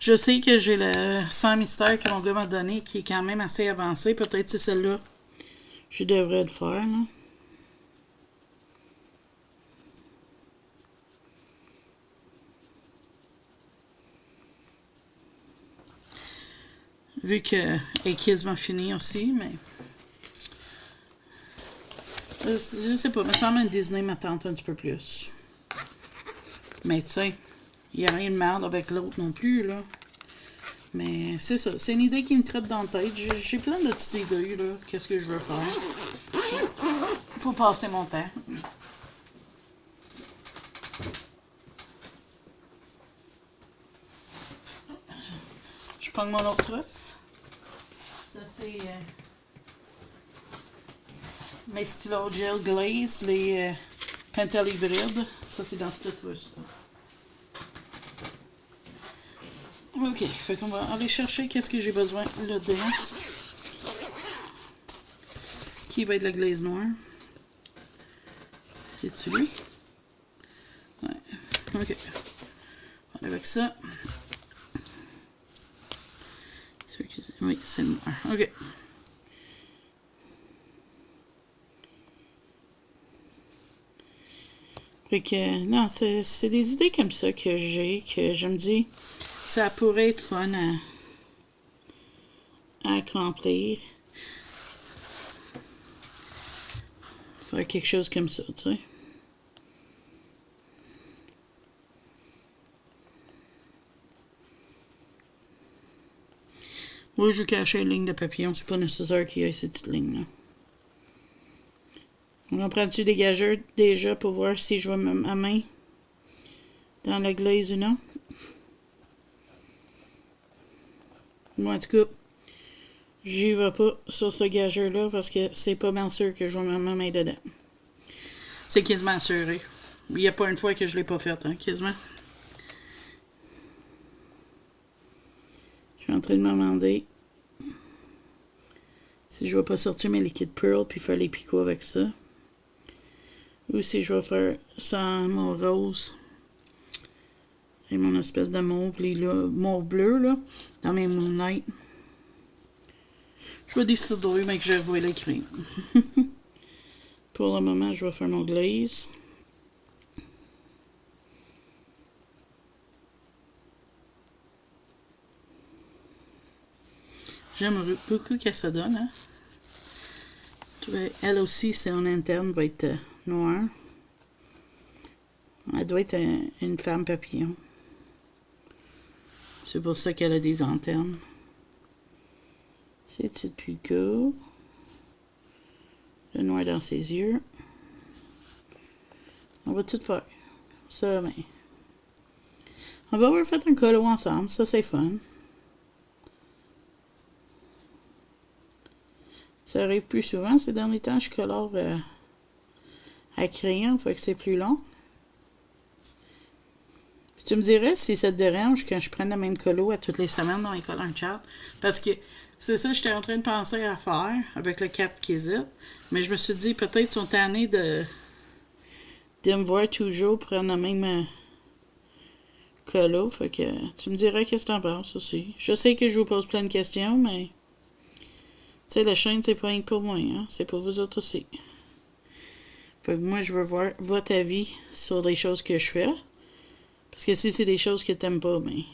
Je sais que j'ai le 100 mystères que mon gars m'a donné qui est quand même assez avancé. Peut-être c'est celle-là. Je devrais le faire, là. Vu qu'elle est quasiment finie aussi, mais... Je sais pas, il me semble que Disney m'attend un petit peu plus. Mais tu sais, il n'y a rien de mal avec l'autre non plus, là. Mais c'est ça, c'est une idée qui me traite dans la tête. J'ai plein de petites idées, là, qu'est-ce que je veux faire. Faut passer mon temps. prends mon autre trousse. Ça, c'est mes stylos gel glaze, les Pentel hybrides. Ça, c'est dans cette trousse-là. OK, fait qu'on va aller chercher qu'est-ce que j'ai besoin là-dedans. Qui va être la glaze noire? C'est-tu lui? Ouais. OK. On va aller avec ça. Oui, c'est noir. OK. Fait que, non, c'est des idées comme ça que j'ai, que je me dis, ça pourrait être fun à accomplir. Faire quelque chose comme ça, tu sais. Moi, je vais cacher une ligne de papillon. C'est pas nécessaire qu'il y ait cette petite ligne-là. On prend-tu des gageurs déjà pour voir si je vais ma main dans la glaze ou non? Moi, en tout cas, j'y vais pas sur ce gageur-là parce que c'est pas mal sûr que je vais ma main dedans. C'est quasiment assuré. Il n'y a pas une fois que je l'ai pas fait, hein, quasiment. Je suis en train de me demander si je vais pas sortir mes liquides Pearl puis faire les picots avec ça. Ou si je vais faire sans mon rose et mon espèce de mauve, mauve bleu, là, dans mes Moonlight. Je vais décider, mais que je vais l'écrire. Pour le moment, je vais faire mon glaze. J'aime beaucoup que ça donne, hein. Elle aussi, son interne va être noire. Elle doit être une femme papillon. C'est pour ça qu'elle a des antennes. C'est-tu plus court? Le noir dans ses yeux. On va tout faire. Ça, mais... On va avoir fait un colo ensemble. Ça, c'est fun. Ça arrive plus souvent. Ces derniers temps, je colore à crayon. Fait que c'est plus long. Puis tu me dirais si ça te dérange quand je prenne le même colo à toutes les semaines dans les colors chat. Parce que c'est ça que j'étais en train de penser à faire avec le 4 Kizit. Mais je me suis dit, peut-être ils sont tannés de me voir toujours prendre le même colo. Fait que tu me dirais qu'est-ce que t'en penses aussi. Je sais que je vous pose plein de questions, mais tu sais, la chaîne, c'est pas rien que pour moi, hein? C'est pour vous autres aussi. Fait que moi, je veux voir votre avis sur les choses que je fais. Parce que si c'est des choses que t'aimes pas, mais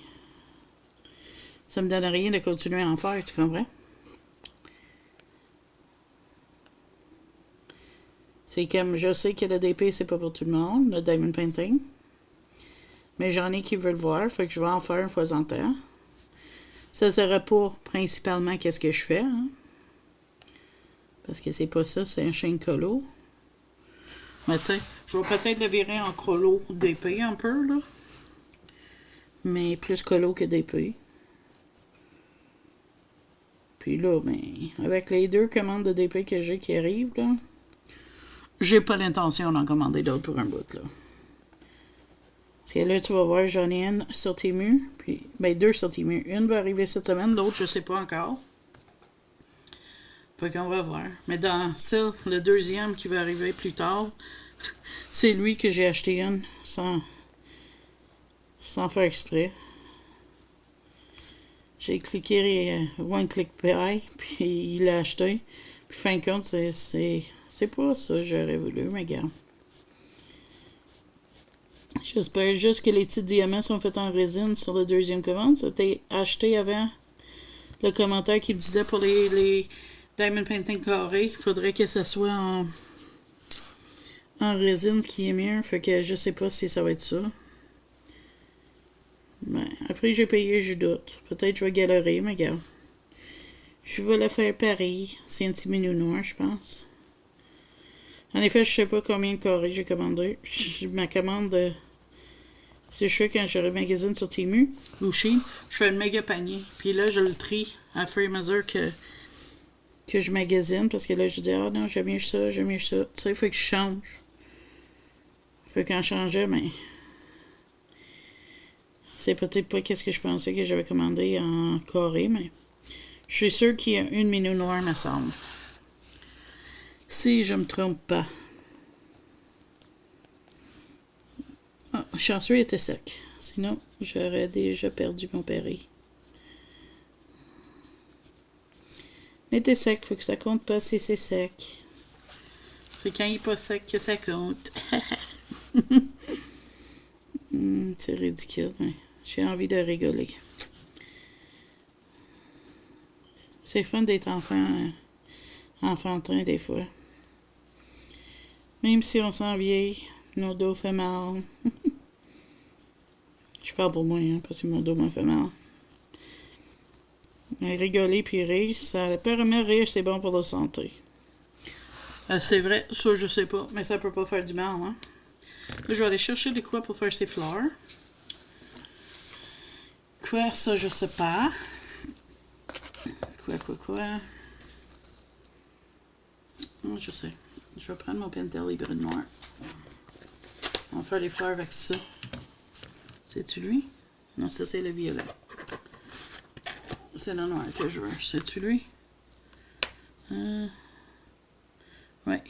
ça me donne rien de continuer à en faire, tu comprends? C'est comme, je sais que le DP, c'est pas pour tout le monde, le Diamond Painting. Mais j'en ai qui veulent le voir, fait que je vais en faire une fois en temps. Ça sera pas principalement qu'est-ce que je fais, hein? Parce que c'est pas ça, c'est un chaîne colo. Mais tu sais, je vais peut-être le virer en colo DP un peu, là. Mais plus colo que DP. Puis là, ben, avec les 2 commandes de DP que j'ai qui arrivent, là, j'ai pas l'intention d'en commander d'autres pour un bout, là. Parce que là, tu vas voir, j'en ai une sur Temu, puis, ben, 2 sur Temu. Une va arriver cette semaine, l'autre, je sais pas encore. Fait qu'on va voir. Mais dans celle, le deuxième qui va arriver plus tard, c'est lui que j'ai acheté une sans faire exprès. J'ai cliqué One Click Buy, puis il l'a acheté. Puis fin de compte, c'est pas ça que j'aurais voulu, mais regarde. J'espère juste que les petits diamants sont faits en résine sur la deuxième commande. C'était acheté avant le commentaire qui me disait pour les Diamond Painting carré, il faudrait que ça soit en résine qui est mieux. Fait que je sais pas si ça va être ça. Ben, après j'ai payé, je doute. Peut-être que je vais galérer, mais regarde. Je vais le faire pareil. C'est un petit menu noir, je pense. En effet, je sais pas combien de carrés j'ai commandé. Ma commande C'est sûr quand je remagasine sur Temu ou Shein, je fais un méga panier. Puis là, je le trie à fur et à mesure que je magasine. Parce que là, je dis, ah non, j'aime mieux ça, j'aime mieux ça. Tu sais, il faut que je change. Fait qu'en changeant, mais c'est peut-être pas qu'est-ce que je pensais que j'avais commandé en Corée, mais je suis sûre qu'il y a une minou noire, me semble. Si je me trompe pas. Ah, chanceux, il était sec. Sinon, j'aurais déjà perdu mon pari. Mais t'es sec, faut que ça compte pas si c'est sec. C'est quand il est pas sec que ça compte. C'est ridicule, mais j'ai envie de rigoler. C'est fun d'être enfantin des fois. Même si on s'en vieillit, nos dos fait mal. Je parle pour moi, hein, parce que mon dos m'a fait mal. Mais rigoler puis rire, ça permet de rire, c'est bon pour la santé. C'est vrai, ça je sais pas, mais ça peut pas faire du mal, hein. Là, je vais aller chercher des quoi pour faire ces fleurs. Quoi, ça je sais pas. Quoi. Oh, je sais. Je vais prendre mon Pentel hybride noir. On va faire les fleurs avec ça. C'est-tu lui? Non, ça c'est le violet. C'est le noir que je veux. C'est-tu lui? Ouais.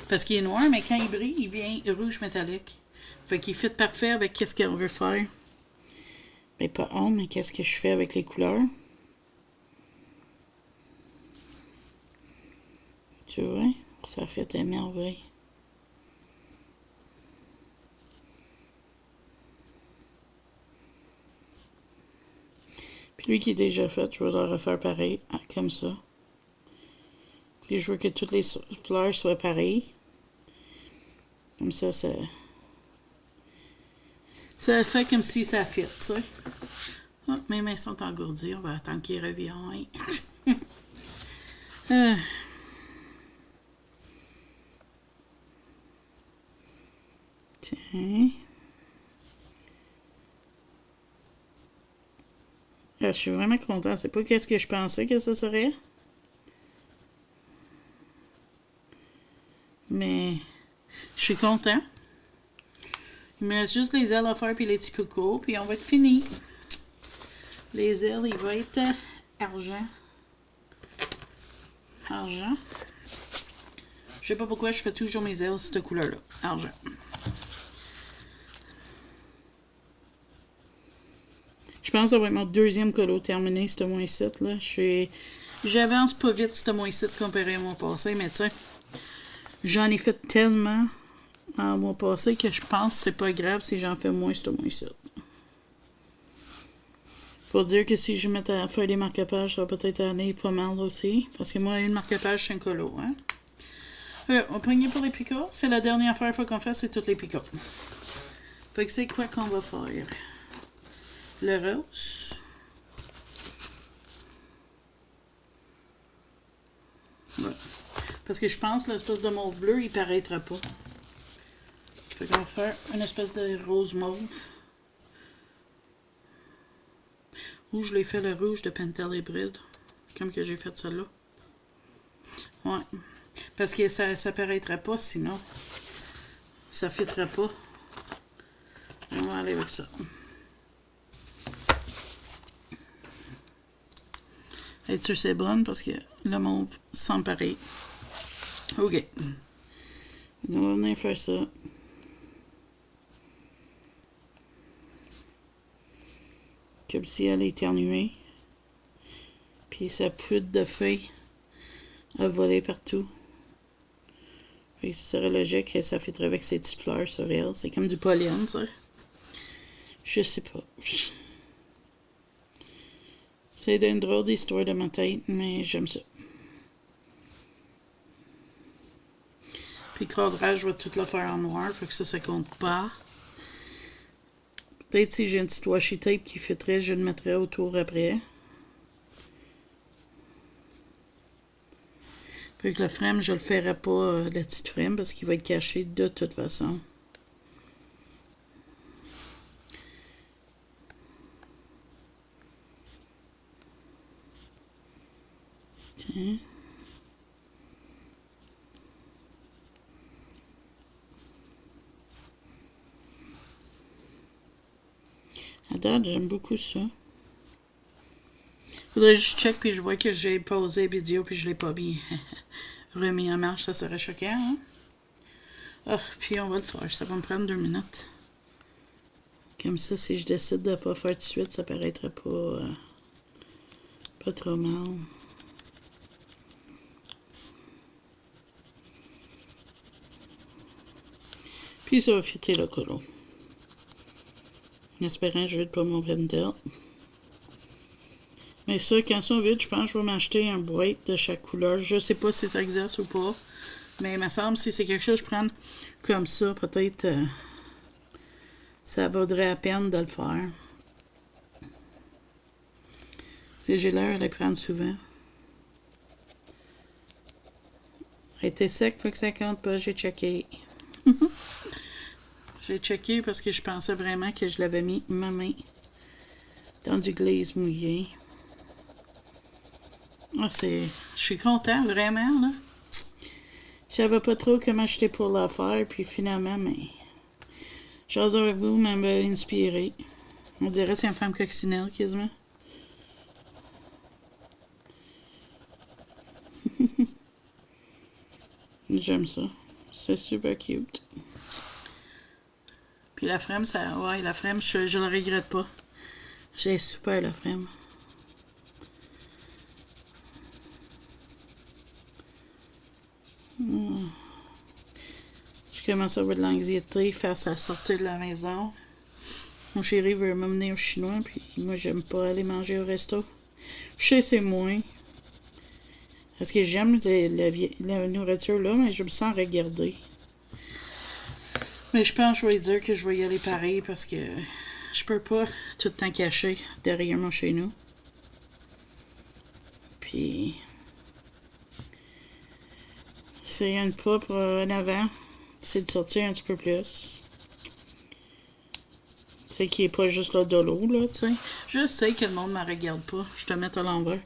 Parce qu'il est noir, mais quand il brille, il vient rouge métallique. Fait qu'il fit parfait avec qu'est-ce qu'on veut faire. Mais pas honte, mais qu'est-ce que je fais avec les couleurs? Tu vois? Ça fait des merveilles. Puis lui qui est déjà fait, je vais le refaire pareil, comme ça. Et je veux que toutes les fleurs soient pareilles. Comme ça fait comme si ça fit, tu sais. Oh, mes mains sont engourdies, on va attendre qu'il revienne. Tiens. Je suis vraiment contente. C'est pas qu'est-ce que je pensais que ça serait. Mais je suis content. Il me reste juste les ailes à faire puis les petits picots, puis on va être fini. Les ailes, il va être argent. Argent. Je sais pas pourquoi je fais toujours mes ailes cette couleur-là. Argent. Je pense que ça va être mon deuxième colo terminé, ce mois-ci, là. J'avance pas vite, ce mois-ci, comparé au mois passé, mais tu sais, j'en ai fait tellement en mois passé que je pense que c'est pas grave si j'en fais moins ce mois-ci. Faut dire que si je mets à faire des marque-pages, ça va peut-être aller pas mal aussi. Parce que moi, une marque-page, c'est un colo, hein. On va pogner pour les picots. C'est la dernière affaire qu'on fait, c'est toutes les picots. Fait que c'est quoi qu'on va faire? Le rose. Ouais. Parce que je pense que l'espèce de mauve bleu, il paraîtra pas. Fait qu'on va faire une espèce de rose mauve. Ou je l'ai fait le rouge de Pentel hybride. Comme que j'ai fait celle-là. Ouais. Parce que ça paraîtra pas sinon. Ça fitterait pas. On va aller avec ça. Es-tu c'est bonne parce que le mauve semble pareil. OK. On va venir faire ça. Comme si elle éternuait. Puis sa poudre de feuilles a volé partout. Puis ce serait logique que ça fitterait avec ses petites fleurs sur elle. C'est comme du pollen, ça. Je sais pas. C'est une drôle d'histoire de ma tête, mais j'aime ça. Puis le cadrage, je vais tout le faire en noir, fait que ça compte pas. Peut-être si j'ai une petite washi tape qui fitterait, je le mettrais autour après. Fait que le frame, je le ferai pas, la petite frame, parce qu'il va être caché de toute façon. Hein? À date, j'aime beaucoup ça. Faudrait que je check puis je vois que j'ai pausé la vidéo puis je l'ai pas mis remis en marche, ça serait choquant, hein? Ah, puis on va le faire, ça va me prendre 2 minutes. Comme ça, si je décide de pas faire tout de suite, ça paraîtrait pas trop mal. Puis ça va fitter le colo. En espérant que je vide pas mon Pentel. Mais ça, quand ça vide, je pense que je vais m'acheter un boîte de chaque couleur. Je sais pas si ça existe ou pas. Mais il me semble si c'est quelque chose que je prends comme ça, peut-être ça vaudrait la peine de le faire. Si j'ai l'air de les prendre souvent. Elle était sec, faut que ça compte pas, j'ai checké. J'ai checké parce que je pensais vraiment que je l'avais mis ma main dans du glaze mouillé. Ah, je suis content, vraiment, là. Je savais pas trop comment j'étais pour la faire, puis finalement, mais j'ose avec vous m'a inspiré. On dirait que c'est une femme coccinelle, quasiment. J'aime ça. C'est super cute. Puis la frame, ça. Ouais, la frame, je le regrette pas. J'ai super la frame. Je commence à avoir de l'anxiété face à la sortie de la maison. Mon chéri veut m'emmener au chinois, puis moi, j'aime pas aller manger au resto. Je sais, c'est moins. Parce que j'aime la nourriture là, mais je me sens regarder. Mais je pense que je vais dire que je vais y aller pareil parce que je peux pas tout le temps cacher derrière moi chez nous. Puis c'est une pas pour en avant, c'est de sortir un petit peu plus. C'est qu'il n'est pas juste là de l'eau, là, tu sais. Je sais que le monde ne me regarde pas. Je te mets à l'envers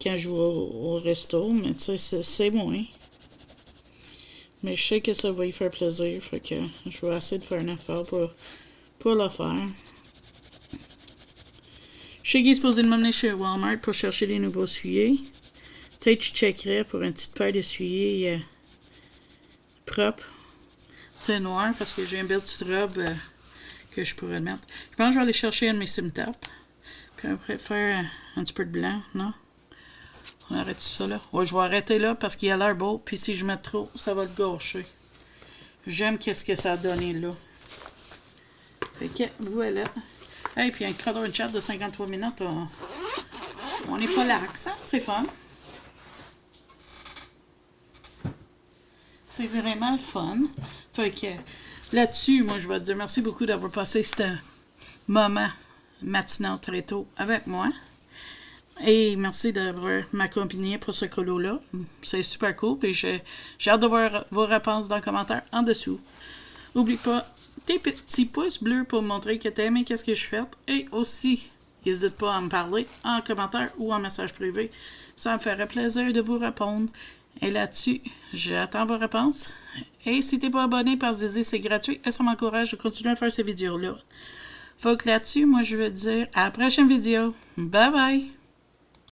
quand je vais au resto, mais tu sais, c'est moins. Mais je sais que ça va y faire plaisir, fait que je vais essayer de faire un effort pour le faire. Je sais qu'il est supposé de m'emmener chez Walmart pour chercher des nouveaux souliers. Peut-être que je checkerais pour une petite paire d'essuiers propres. C'est noir parce que j'ai une belle petite robe que je pourrais mettre. Je pense que je vais aller chercher un de mes sim-taps. Puis après faire un petit peu de blanc, non? On arrête ça là. Ouais, je vais arrêter là parce qu'il a l'air beau. Puis si je mets trop, ça va le gâcher. J'aime qu'est-ce que ça a donné là. Fait que voilà. Hey, puis un color chat de 53 minutes. On n'est pas lax, hein? C'est fun. C'est vraiment le fun. Fait que là-dessus, moi, je vais te dire merci beaucoup d'avoir passé ce moment matinal très tôt avec moi. Et merci d'avoir m'accompagné pour ce colo-là. C'est super cool. Puis j'ai hâte de voir vos réponses dans les commentaires en dessous. N'oublie pas tes petits pouces bleus pour me montrer que tu as aimé qu'est-ce que je fais. Et aussi, n'hésite pas à me parler en commentaire ou en message privé. Ça me ferait plaisir de vous répondre. Et là-dessus, j'attends vos réponses. Et si tu n'es pas abonné par Zizi, c'est gratuit et ça m'encourage à continuer à faire ces vidéos-là. Faut que là-dessus, moi, je veux dire à la prochaine vidéo. Bye bye!